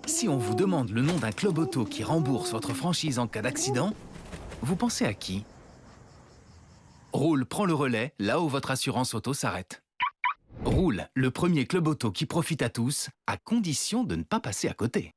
Si on vous demande le nom d'un club auto qui rembourse votre franchise en cas d'accident, vous pensez à qui? Roule prend le relais là où votre assurance auto s'arrête. Roule, le premier club auto qui profite à tous, à condition de ne pas passer à côté.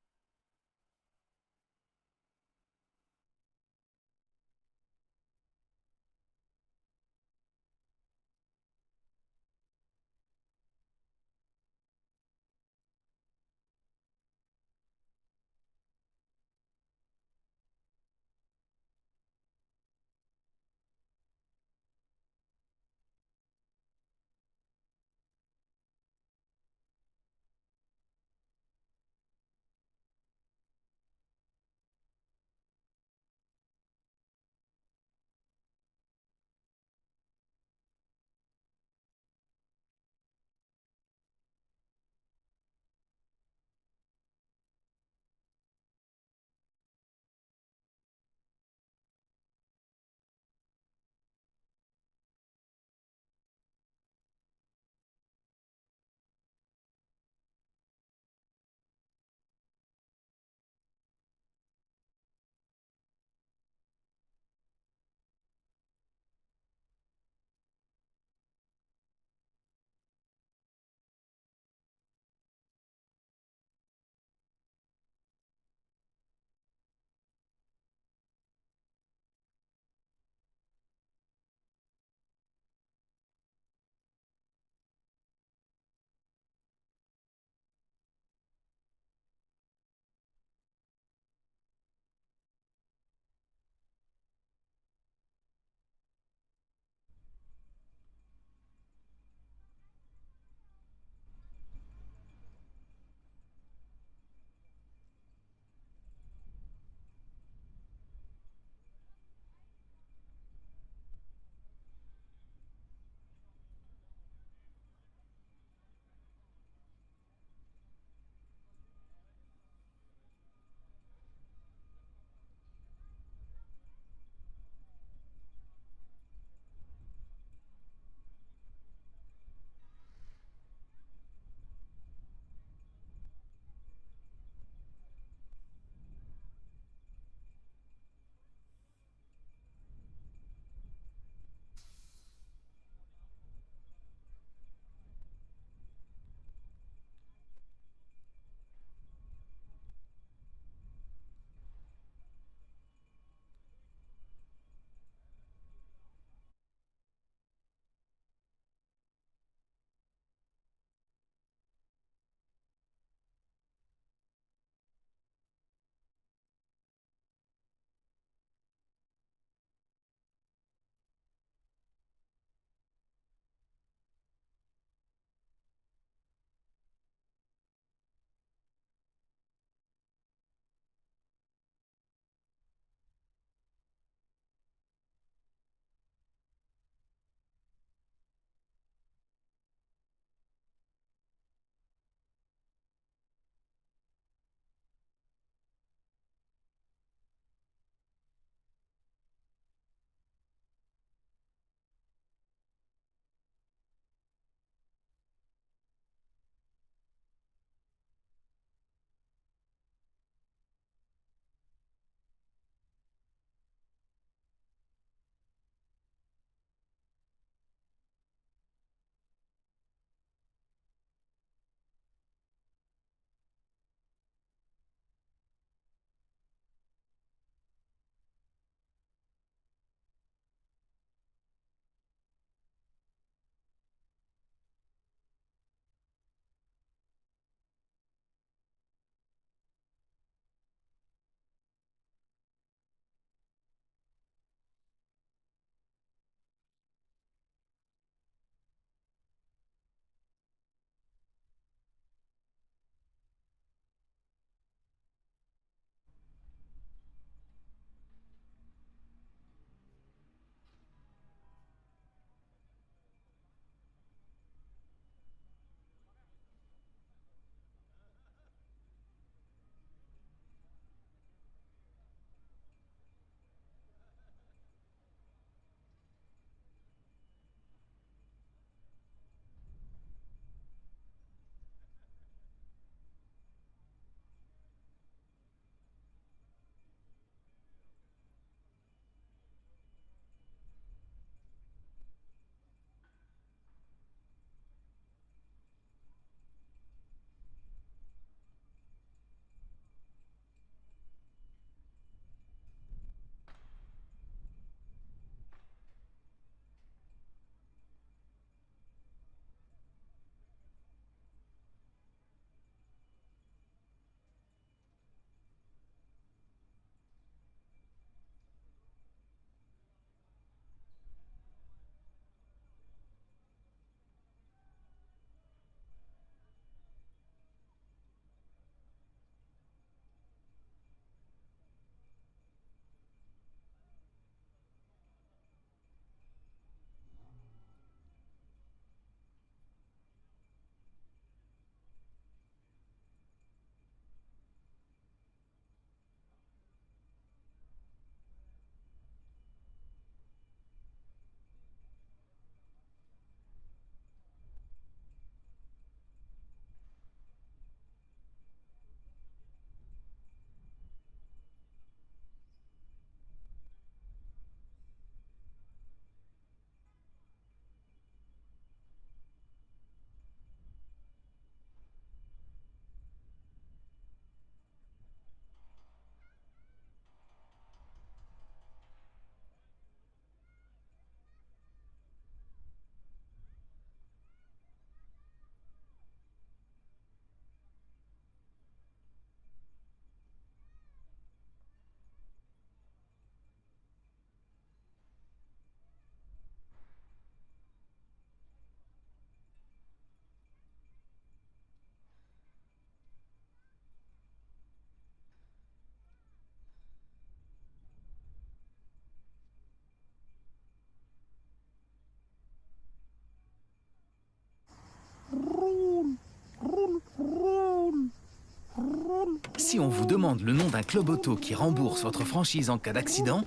Si on vous demande le nom d'un club auto qui rembourse votre franchise en cas d'accident,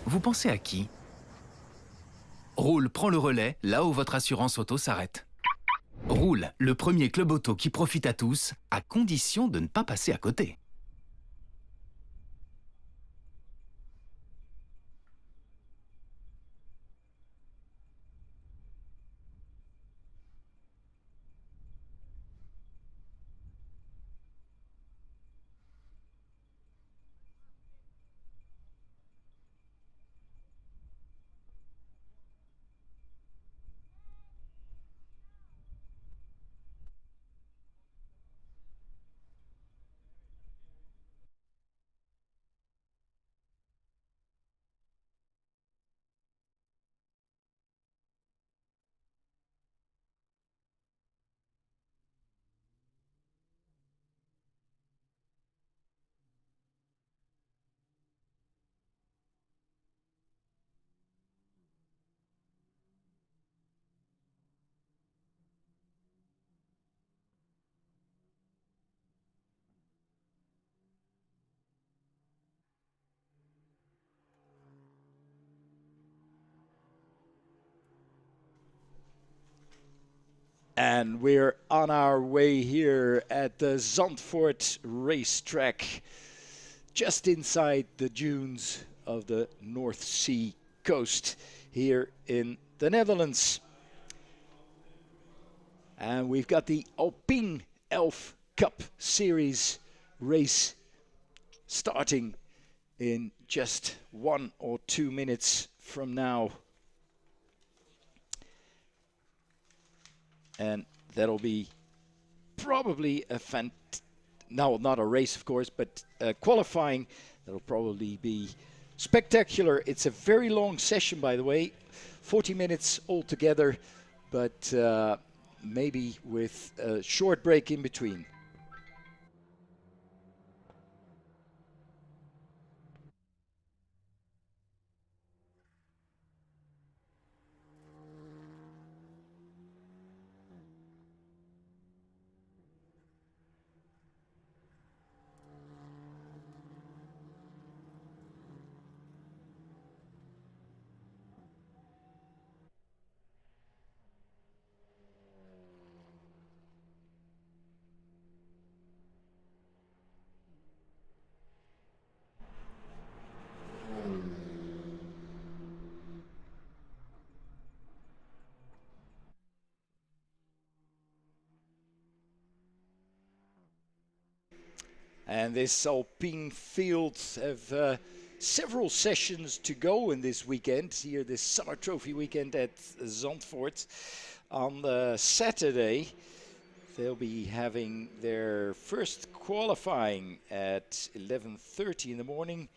vous pensez à qui? Roule prend le relais là où votre assurance auto s'arrête. Roule, le premier club auto qui profite à tous, à condition de ne pas passer à côté. And we're on our way here at the Zandvoort racetrack, just inside the dunes of the North Sea coast here in the Netherlands. And we've got the Alpine ELF Cup Series race starting in just 1 or 2 minutes from now. And that'll be probably no, not a race, of course, but qualifying. That'll probably be spectacular. It's a very long session, by the way, 40 minutes altogether, but maybe with a short break in between. And this Alpine field have several sessions to go in this weekend, here this summer trophy weekend at Zandvoort. On Saturday, they'll be having their first qualifying at 11:30 in the morning.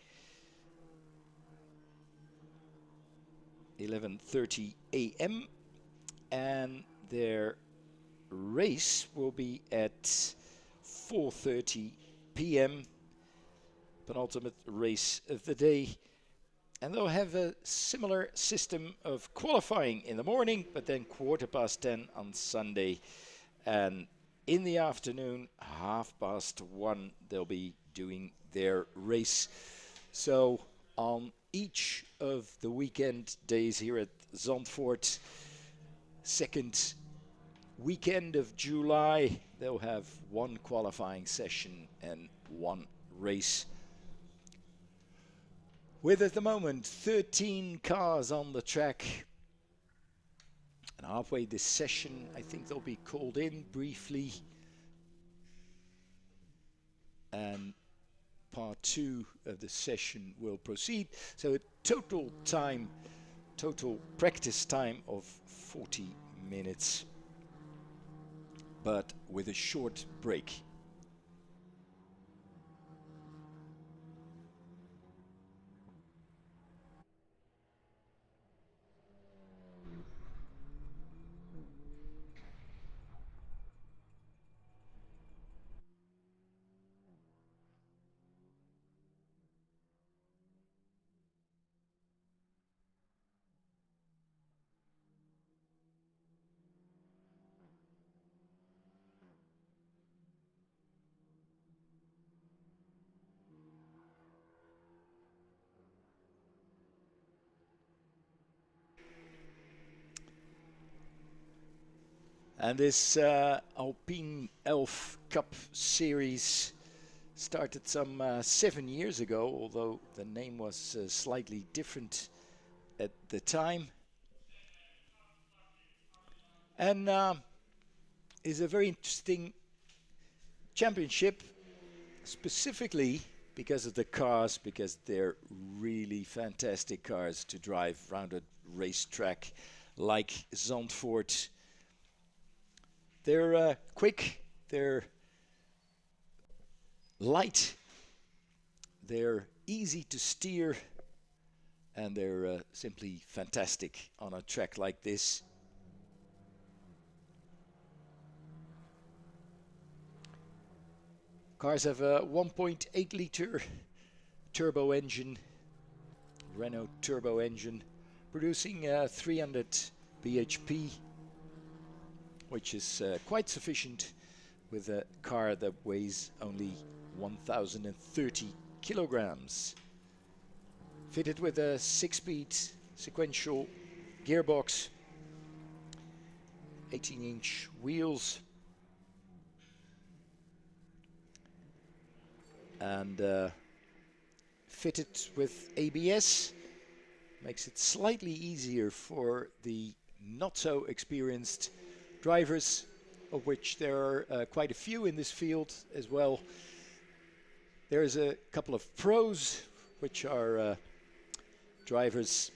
11:30 a.m. and their race will be at 4:30 p.m. penultimate race of the day, and they'll have a similar system of qualifying in the morning, but then 10:15 on Sunday, and in the afternoon 1:30 they'll be doing their race. So on each of the weekend days here at Zandvoort, second weekend of July, they'll have one qualifying session and one race. With at the moment 13 cars on the track. And halfway this session, I think they'll be called in briefly. And part 2 of the session will proceed. So a total practice time of 40 minutes. But with a short break. And this Alpine ELF Cup Series started some 7 years ago, although the name was slightly different at the time. And is a very interesting championship, specifically because of the cars, because they're really fantastic cars to drive around a racetrack like Zandvoort. They're quick, they're light, they're easy to steer, and they're simply fantastic on a track like this. Cars have a 1.8 liter turbo engine, Renault turbo engine, producing 300 bhp, which is quite sufficient with a car that weighs only 1,030 kilograms. Fitted with a 6-speed sequential gearbox, 18-inch wheels, and fitted with ABS. Makes it slightly easier for the not so experienced drivers, of which there are quite a few in this field as well. There's a couple of pros, which are drivers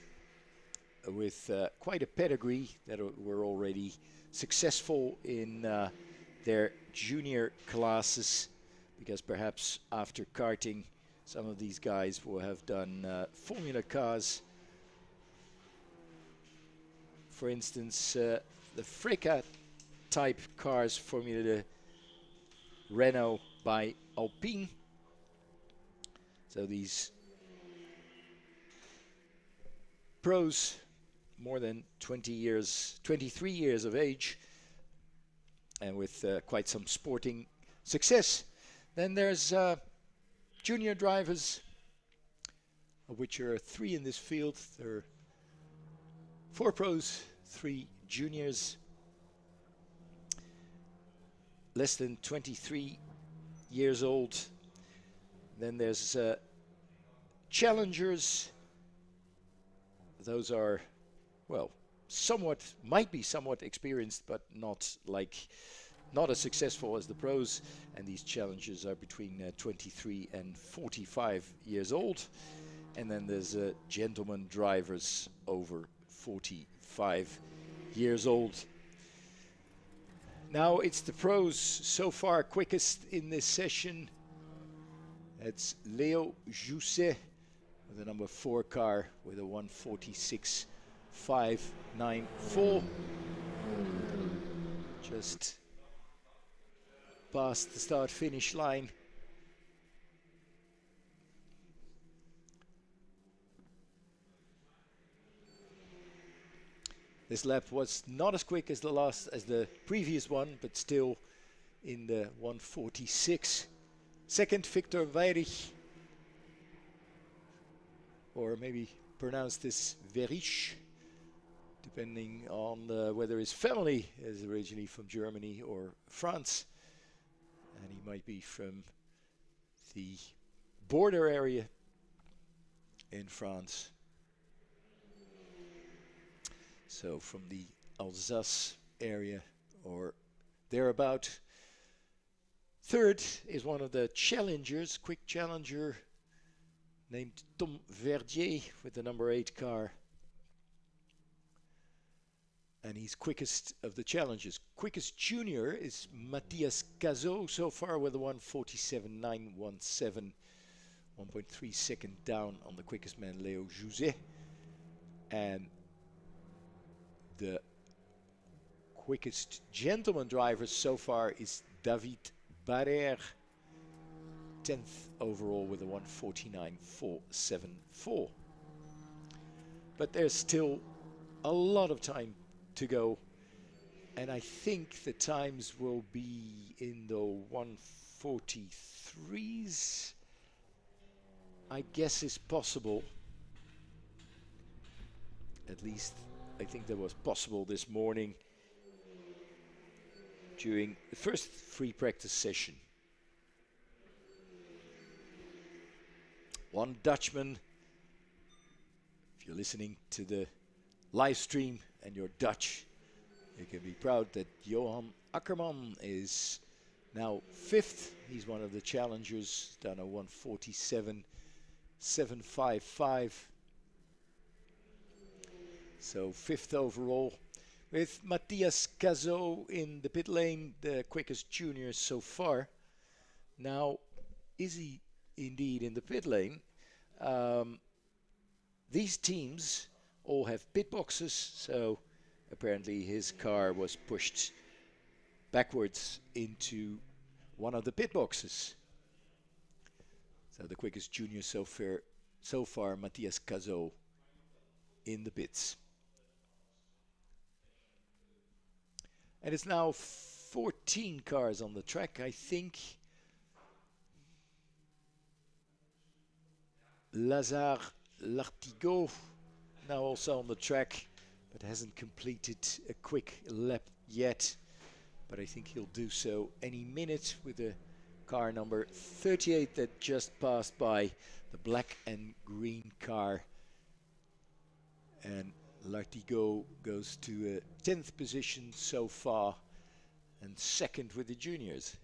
with quite a pedigree that were already successful in their junior classes, because perhaps after karting some of these guys will have done formula cars. For instance, the Fricka type cars, Formula Renault by Alpine. So these pros, more than 23 years of age, and with quite some sporting success. Then there's junior drivers, of which there are 3 in this field. There are 4 pros, 3 juniors, less than 23 years old. Then there's challengers. Those are, well, might be somewhat experienced, but not as successful as the pros. And these challengers are between 23 and 45 years old. And then there's gentlemen drivers over 45 years old. Now it's the pros so far quickest in this session. It's Leo Jousset with the number 4 car with a 1:46.594. Just past the start-finish line. This lap was not as quick as the previous one, but still in the 1:46. Second, Victor Weirich, or maybe pronounce this Verich, depending on whether his family is originally from Germany or France. And he might be from the border area in France. So from the Alsace area or thereabout. Third is one of the challengers, quick challenger, named Tom Verdier with the number 8 car. And he's quickest of the challengers. Quickest junior is Matthias Cazot so far with a 1:47.917. 1.3 second down on the quickest man, Leo Jousset. And the quickest gentleman driver so far is David Barrère, 10th overall with a 1:49.474. But there's still a lot of time to go, and I think the times will be in the 1:43s. I guess is possible. At least I think that was possible this morning. during the first free practice session. One Dutchman, if you're listening to the live stream and you're Dutch, you can be proud that Johan Akkerman is now 5th. He's one of the challengers, done a 1:47.755. So 5th overall. With Matthias Cazot in the pit lane, the quickest junior so far. Now, is he indeed in the pit lane? These teams all have pit boxes, so apparently his car was pushed backwards into one of the pit boxes. So the quickest junior so far, Matthias Cazot in the pits. And it's now 14 cars on the track, I think. Lazare Lartigot now also on the track, but hasn't completed a quick lap yet. But I think he'll do so any minute with the car number 38 that just passed by, the black and green car. And Lartigot goes to a 10th position so far and 2nd with the juniors.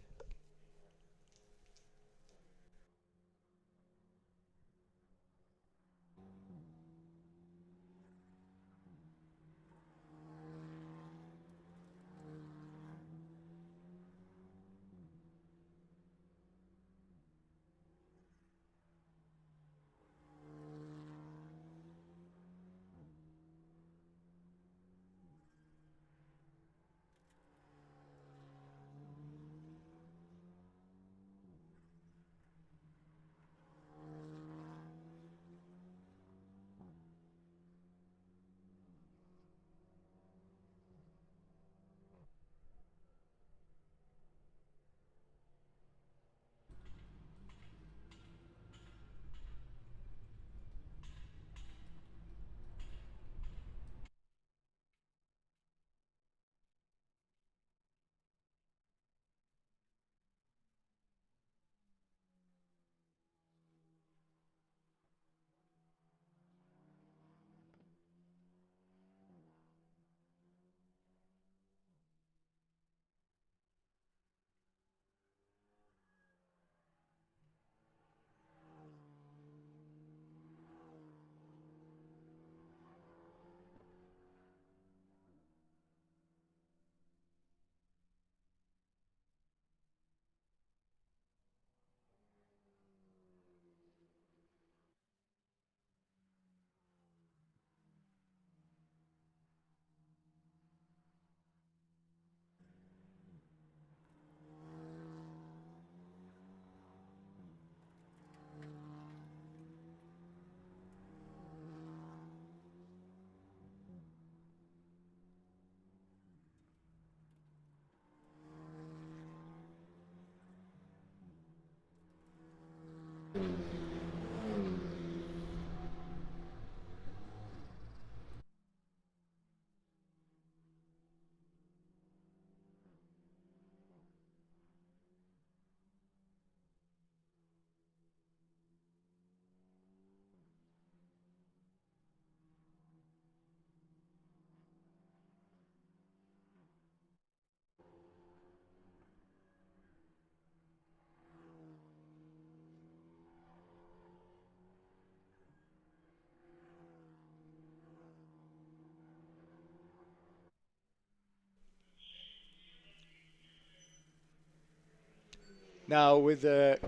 Now with the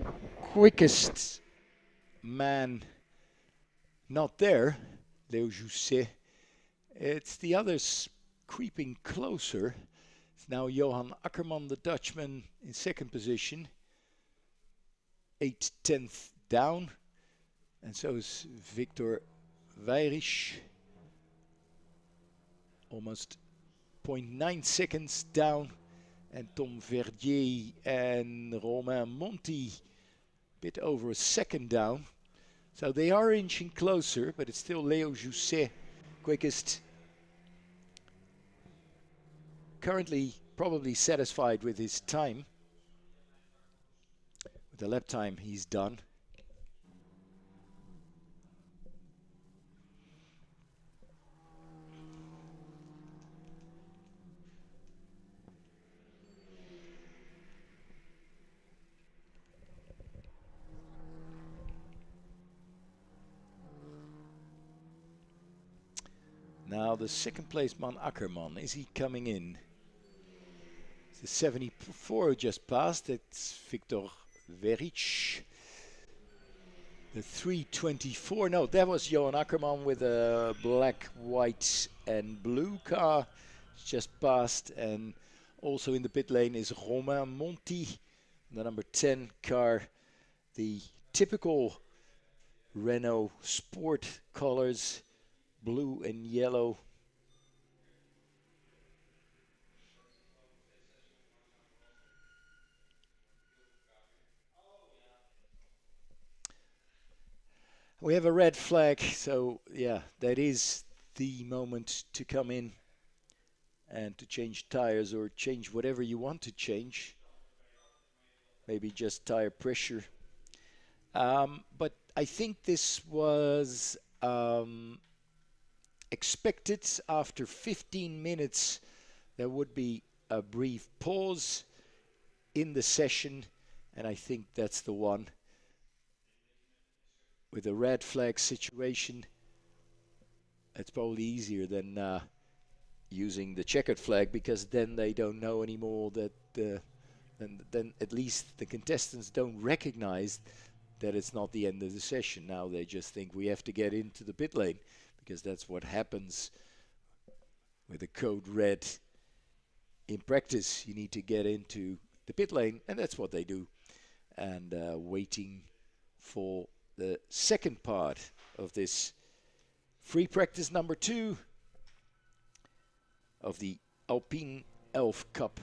quickest man not there, Leo Jousset, it's the others creeping closer. It's now Johan Akkerman, the Dutchman, in 2nd position, 8/10 down, and so is Victor Weyrich, almost 0.9 seconds down. And Tom Verdier and Romain Monti a bit over a second down. So they are inching closer, but it's still Leo Jousset quickest. Currently probably satisfied with his time, with the lap time he's done. Now the second place man Ackerman, is he coming in? The 74 who just passed, it's Victor Veric. The 324, no, that was Johan Ackerman with a black, white and blue car. Just passed, and also in the pit lane is Romain Monti, the number 10 car. The typical Renault Sport colors, blue and yellow. We have a red flag, so yeah, that is the moment to come in and to change tires or change whatever you want to change. Maybe just tire pressure. But I think this was expected. After 15 minutes, there would be a brief pause in the session, and I think that's the one. With a red flag situation, it's probably easier than using the checkered flag, because then they don't know anymore that then at least the contestants don't recognize that it's not the end of the session. Now they just think we have to get into the pit lane, because that's what happens with the code red. In practice, you need to get into the pit lane, and that's what they do. And waiting for the second part of this free practice number 2 of the Alpine ELF Cup.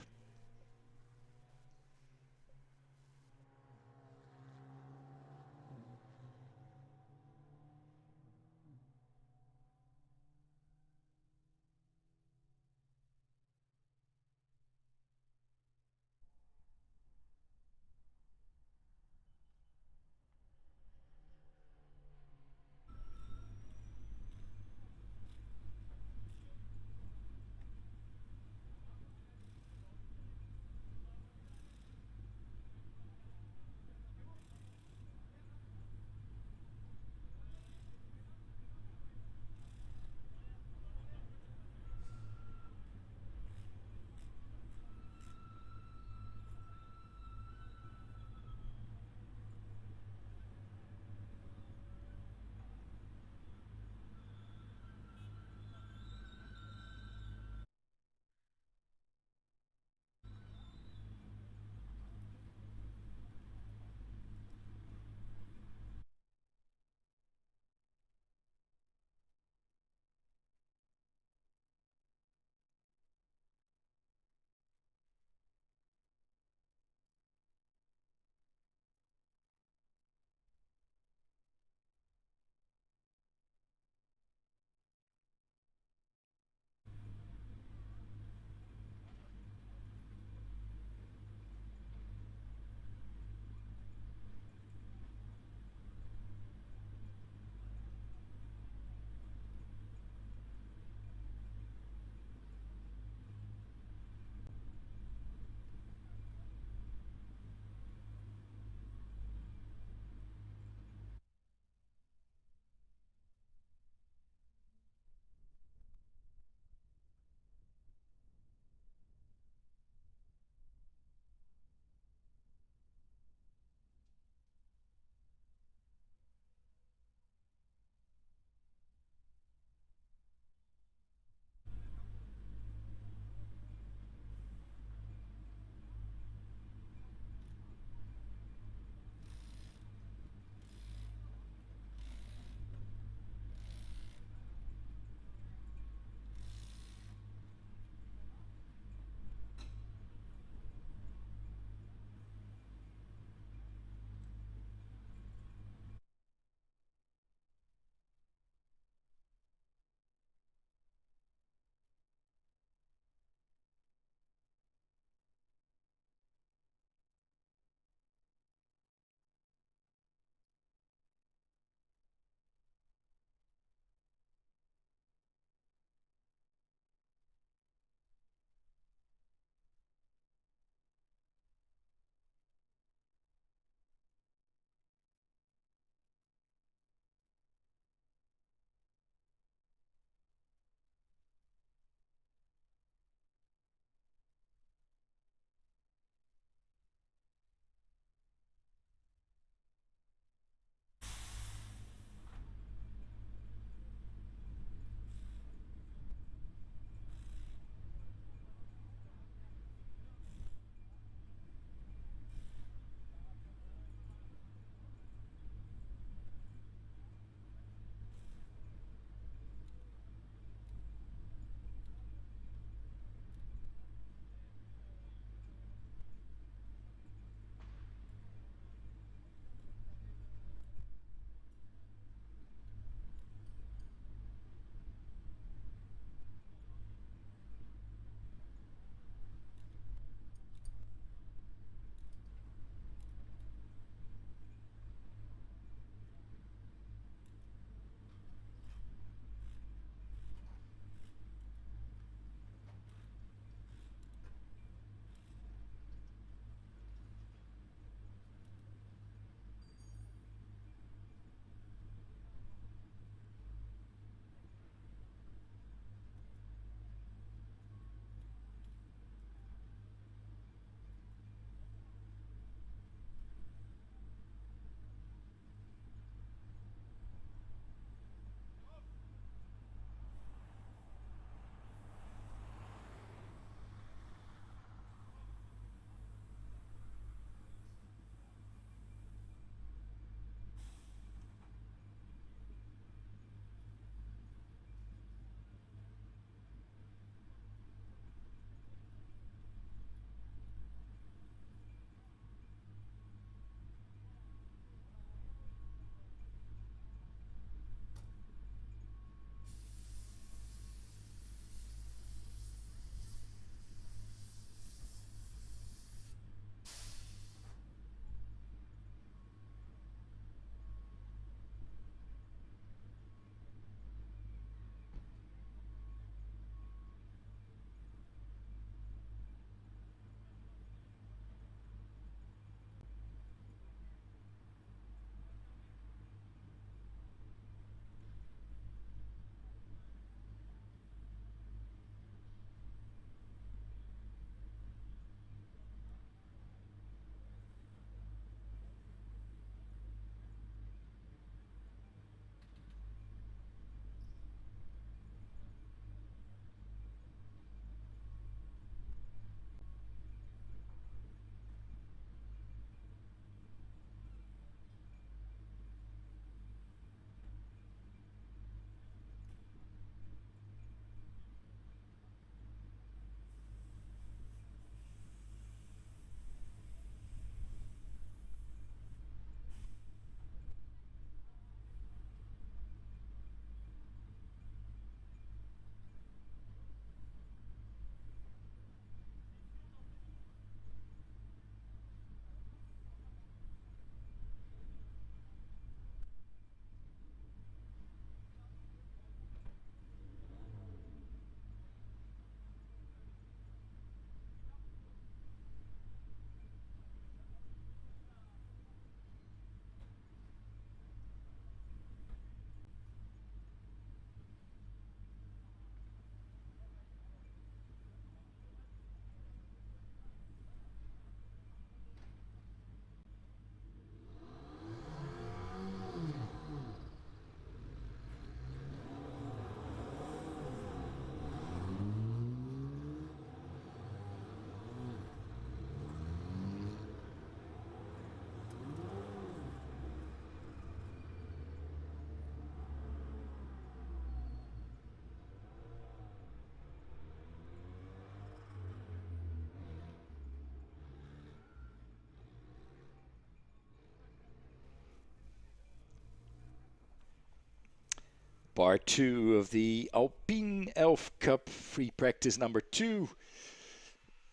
Part 2 of the Alpine ELF Cup free practice number 2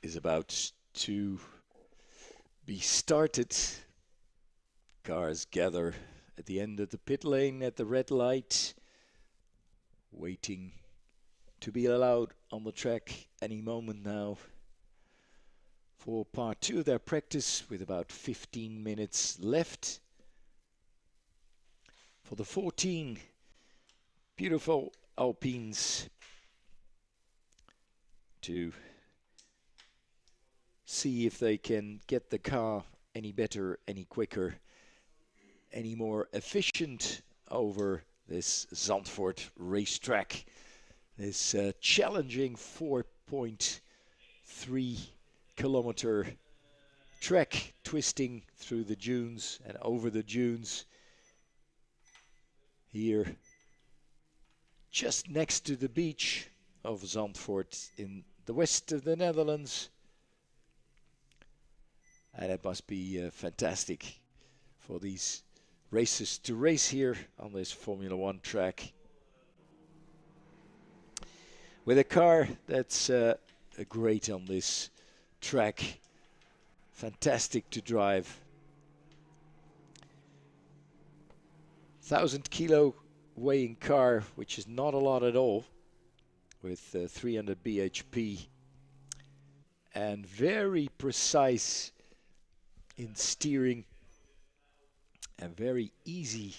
is about to be started. Cars gather at the end of the pit lane at the red light, waiting to be allowed on the track any moment now for part 2 of their practice, with about 15 minutes left for the 14 beautiful Alpines to see if they can get the car any better, any quicker, any more efficient over this Zandvoort racetrack. This challenging 4.3 kilometer track twisting through the dunes and over the dunes here just next to the beach of Zandvoort in the west of the Netherlands. And it must be fantastic for these racers to race here on this Formula One track with a car that's great on this track. Fantastic to drive. 1,000 kilo weighing car, which is not a lot at all, with 300 bhp, and very precise in steering and very easy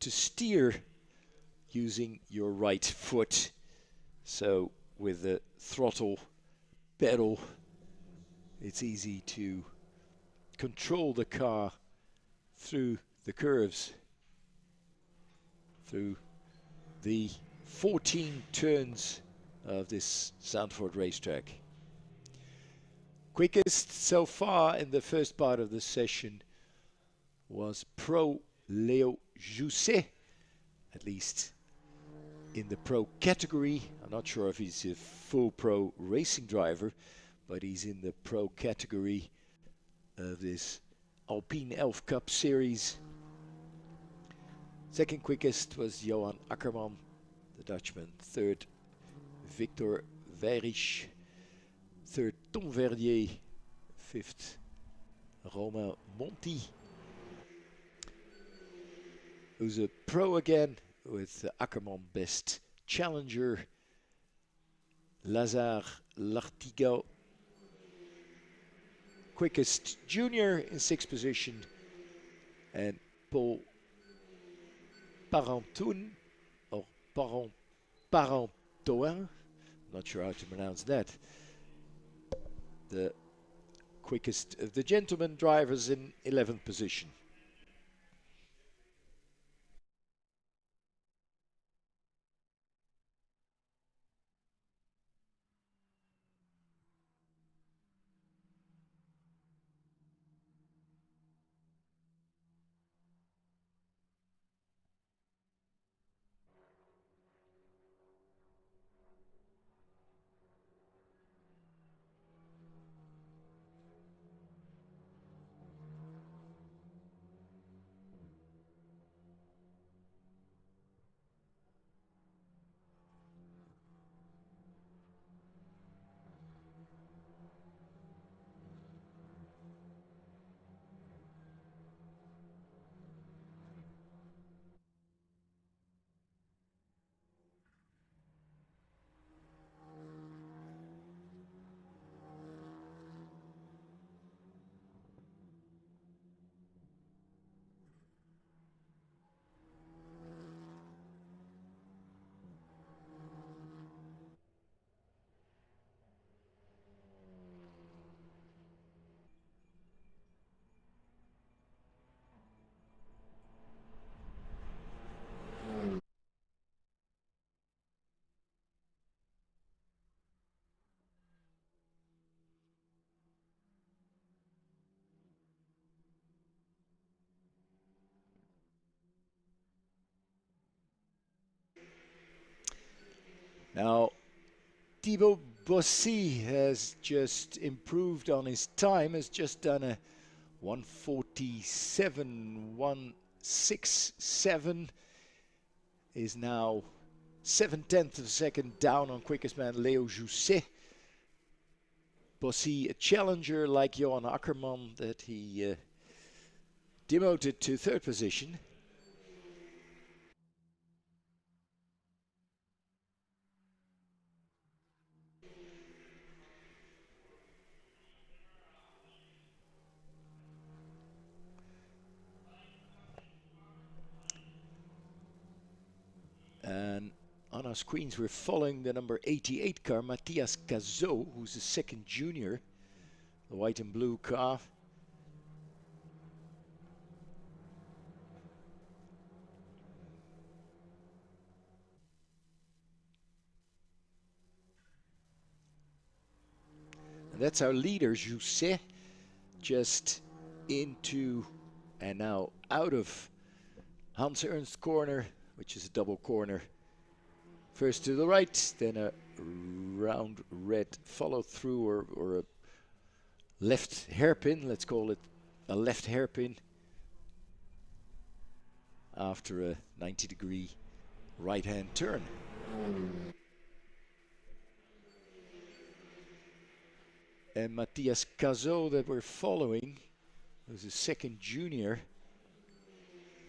to steer using your right foot. So with the throttle pedal, it's easy to control the car through the curves, through the 14 turns of this Zandvoort racetrack. Quickest so far in the first part of the session was Pro Leo Jousset, at least in the pro category. I'm not sure if he's a full pro racing driver, but he's in the pro category of this Alpine ELF Cup Series. Second quickest was Johan Akkerman, the Dutchman. Third, Victor Weyrich. Third, Tom Verdier. Fifth, Romain Monti, who's a pro again, with Akkerman best challenger. Lazare Lartigot, quickest junior in 6th position. And Paul Parentoun, or Parentoin, not sure how to pronounce that, the quickest of the gentleman drivers, in 11th position. Now, Thibaut Bossy has just improved on his time, has just done a 1:47.167, is now 7/10 of a second down on quickest man Leo Jousset. Bossy, a challenger like Johan Akkerman that he demoted to third position. And on our screens, we're following the number 88 car, Matthias Cazot, who's the second junior, the white and blue car. And that's our leader, Jousset, just into and now out of Hans Ernst corner, which is a double corner. First to the right, then a round red follow through or a left hairpin, let's call it a left hairpin, after a 90-degree right-hand turn. And Matthias Cazot that we're following, who's a second junior,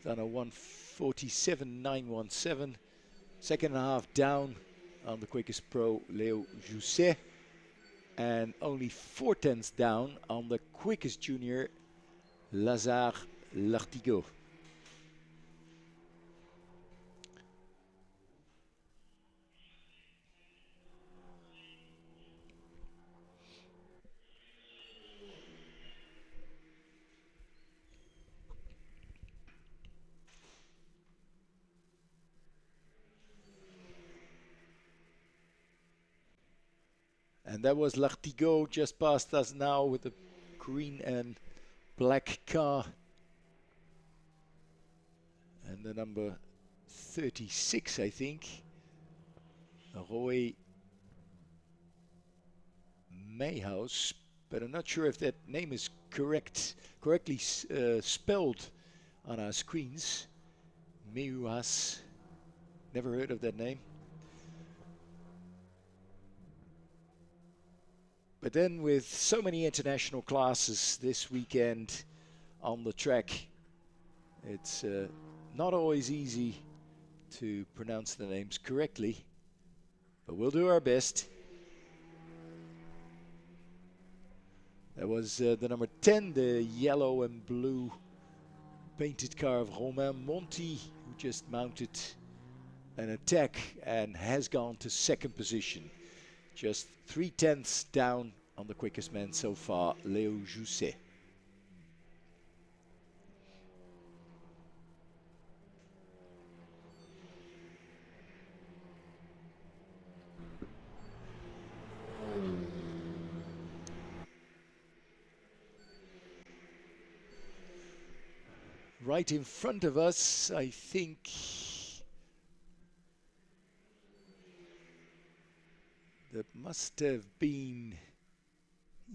done a 1:47.917. Second and a half down on the quickest pro, Leo Jousset. And only 4/10 down on the quickest junior, Lazare Lartigot. And that was Lartigot just past us now with the green and black car. And the number 36, I think, Roy Mayhouse. But I'm not sure if that name is correctly spelled on our screens. Mayhouse, never heard of that name. But then with so many international classes this weekend on the track, it's not always easy to pronounce the names correctly, but we'll do our best. That was the number 10, the yellow and blue painted car of Romain Monti, who just mounted an attack and has gone to second position. Just 3/10 down on the quickest man so far, Leo Jousset. Right in front of us, I think, that must have been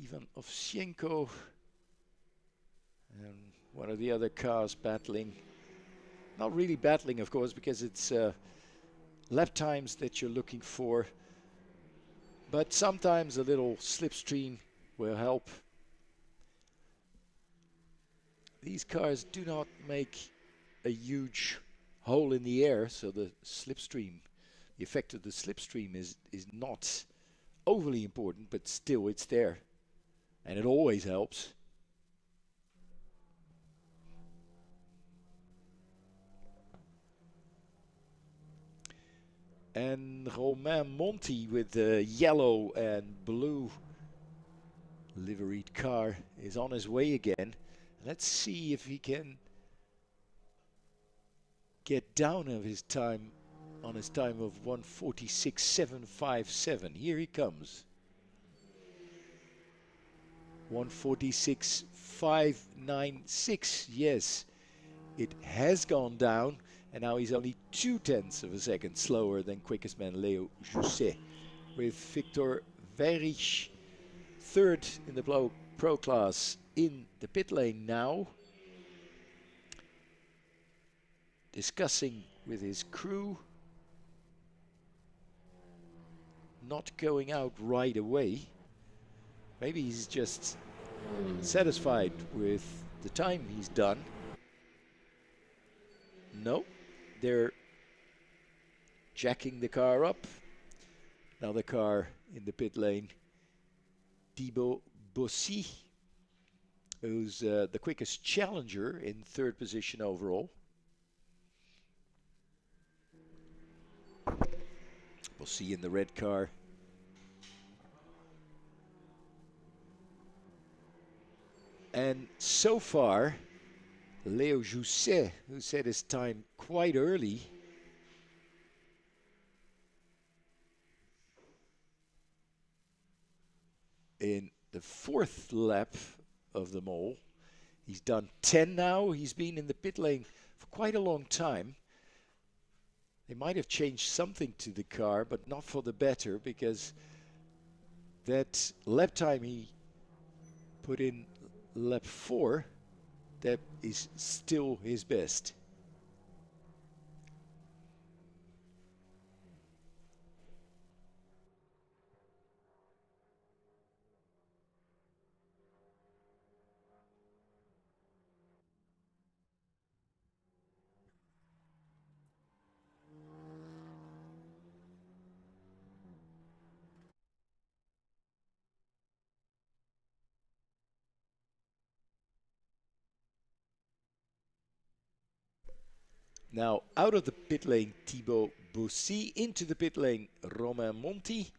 Ivan Ovchenko and one of the other cars battling. Not really battling, of course, because it's lap times that you're looking for. But sometimes a little slipstream will help. These cars do not make a huge hole in the air, so the slipstream, the effect of the slipstream is not overly important, but still it's there. And it always helps. And Romain Monti with the yellow and blue liveried car is on his way again. Let's see if he can get down of his time on his time of 1:46.757. Here he comes. 1:46.596. Yes, it has gone down, and now he's only 2/10 of a second slower than quickest man Leo Jousset, with Victor Weyrich third in the pro class in the pit lane now, discussing with his crew. Not going out right away. Maybe he's just satisfied with the time he's done. No, they're jacking the car up. Another car in the pit lane. Thibaut Bossy, who's the quickest challenger in third position overall. Bossy in the red car. And so far, Leo Jousset, who set his time quite early, in the fourth lap of them all. He's done 10 now. He's been in the pit lane for quite a long time. They might have changed something to the car, but not for the better, because that lap time he put in lap 4, that is still his best. Now out of the pit lane, Thibaut Bossy. Into the pit lane, Romain Monti.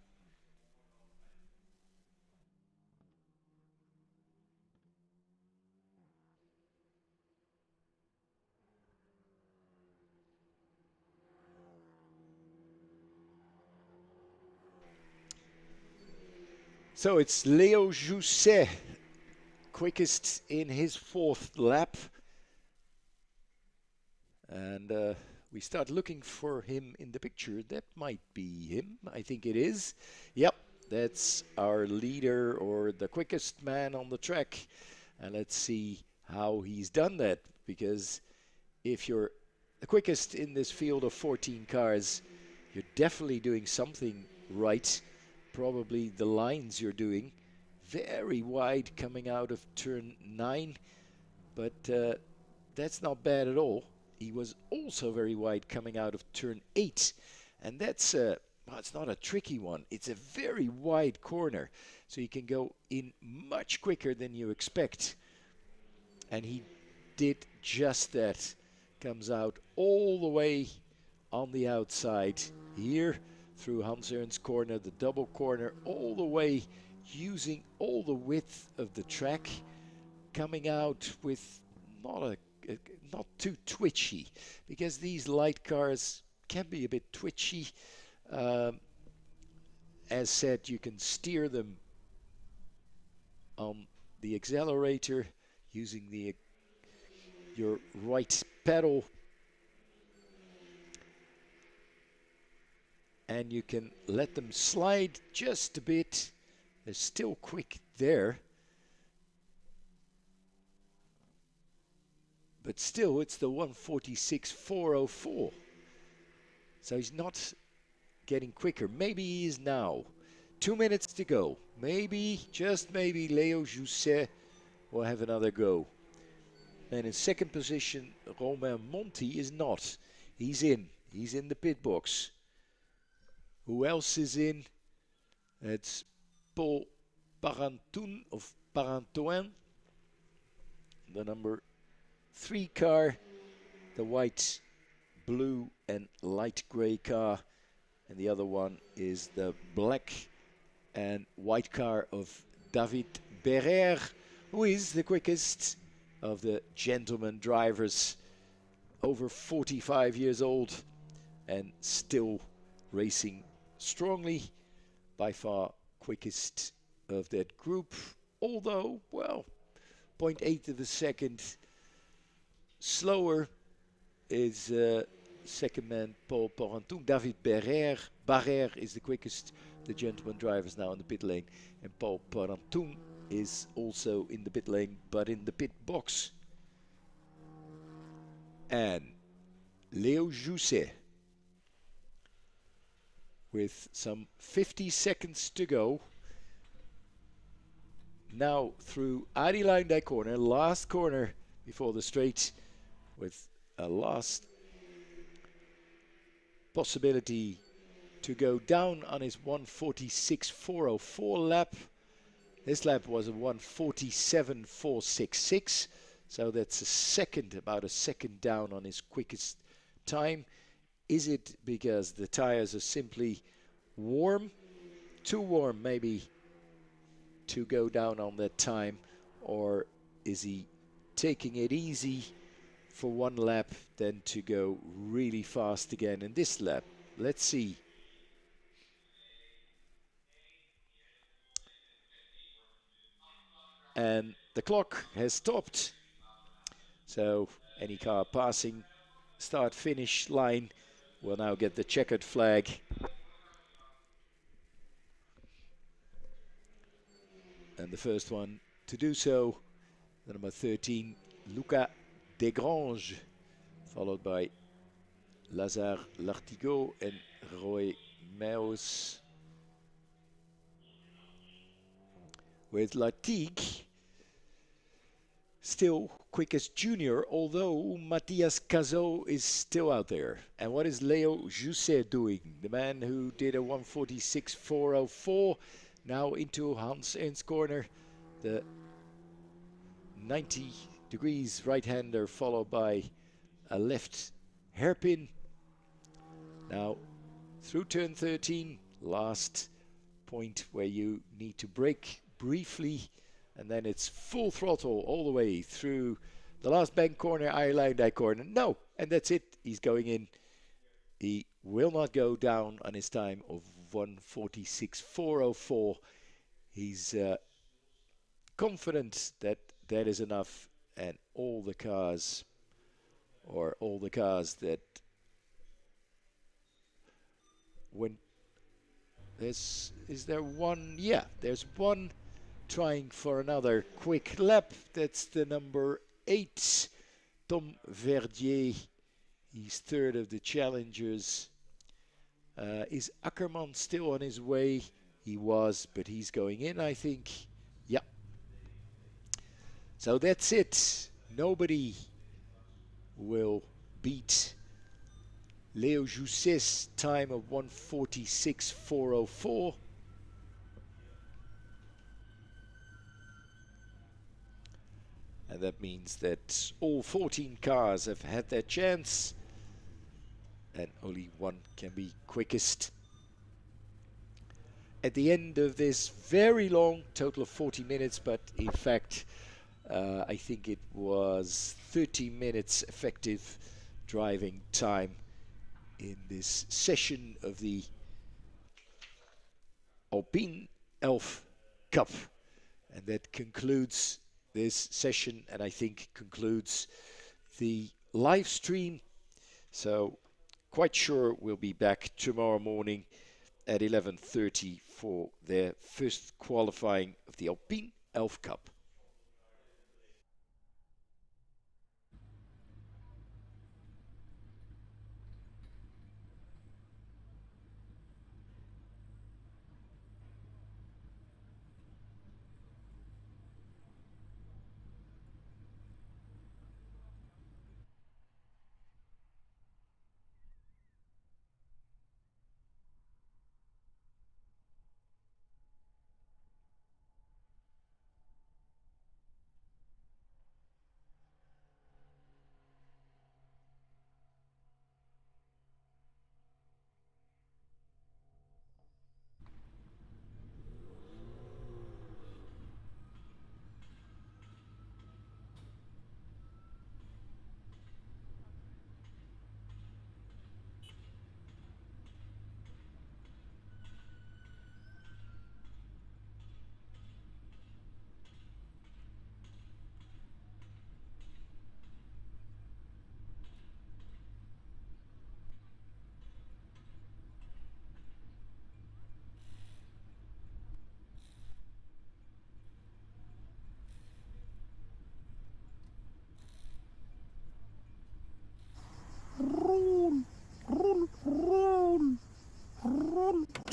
So it's Leo Jousset, quickest in his fourth lap. And we start looking for him in the picture. That might be him. I think it is. Yep, that's our leader, or the quickest man on the track. And let's see how he's done that. Because if you're the quickest in this field of 14 cars, you're definitely doing something right. Probably the lines you're doing. Very wide coming out of turn 9. But that's not bad at all. He was also very wide coming out of turn 8. And that's, well, it's not a tricky one. It's a very wide corner. So you can go in much quicker than you expect. And he did just that. Comes out all the way on the outside here through Hans Ernst's corner, the double corner, all the way using all the width of the track. Coming out with not too twitchy, because these light cars can be a bit twitchy. As said, you can steer them on the accelerator using your right pedal, and you can let them slide just a bit. They're still quick there. But still, it's the 146.404. So he's not getting quicker. Maybe he is now. 2 minutes to go. Maybe, just maybe, Leo Jousset will have another go. And in second position, Romain Monti is not. He's in. He's in the pit box. Who else is in? It's Paul Parantoun of Parantoin. The number 3 car, the white, blue and light grey car, and the other one is the black and white car of David Berrer, who is the quickest of the gentleman drivers, over 45 years old and still racing strongly, by far quickest of that group, although, well, 0.8 of a second slower is second man Paul Parantoun. David Barrère is the quickest the gentleman drivers now in the pit lane, and Paul Parantoun is also in the pit lane but in the pit box. And Leo Jousset. With some 50 seconds to go. Now through Adeline corner, last corner before the straight, with a last possibility to go down on his 1:46.404 lap. This lap was a 1:47.466, so that's a second, about a second down on his quickest time. Is it because the tires are simply warm, too warm maybe, to go down on that time, or is he taking it easy for one lap then to go really fast again in this lap? Let's see. And the clock has stopped, so any car passing start finish line will now get the checkered flag. And the first one to do so, the number 13, Luca Desgrange, followed by Lazare Lartigot and Roy Meus. With Lartigue still quickest junior, although Matthias Cazot is still out there. And what is Leo Jousset doing? The man who did a 1:46.404, now into Hans Ernst corner, the 90 degrees right-hander, followed by a left hairpin. Now through turn 13, last point where you need to brake briefly, and then it's full throttle all the way through the last bank corner, eye-line corner. No, and that's it. He's going in. He will not go down on his time of 1:46.404. He's confident that that is enough, and all the cars, or all the cars that went. Is there one? Yeah, there's one trying for another quick lap. That's the number 8, Tom Verdier. He's third of the challengers. Is Ackerman still on his way? He was, but he's going in, I think. Yeah. So that's it. Nobody will beat Leo Jousset's time of 1:46.404. And that means that all 14 cars have had their chance, and only one can be quickest. At the end of this very long, total of 40 minutes, but in fact, I think it was 30 minutes effective driving time in this session of the Alpine ELF Cup. And that concludes this session, and I think concludes the live stream. So quite sure we'll be back tomorrow morning at 11:30 for their first qualifying of the Alpine ELF Cup.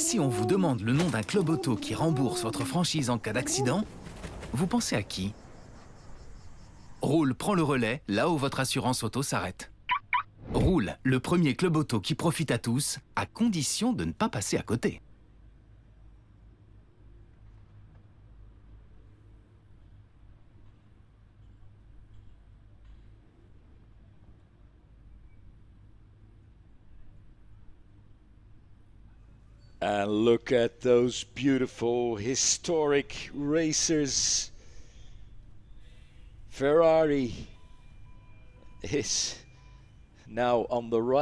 Si on vous demande le nom d'un club auto qui rembourse votre franchise en cas d'accident, vous pensez à qui? Roule prend le relais là où votre assurance auto s'arrête. Roule, le premier club auto qui profite à tous, à condition de ne pas passer à côté. And look at those beautiful historic racers. Ferrari is now on the right.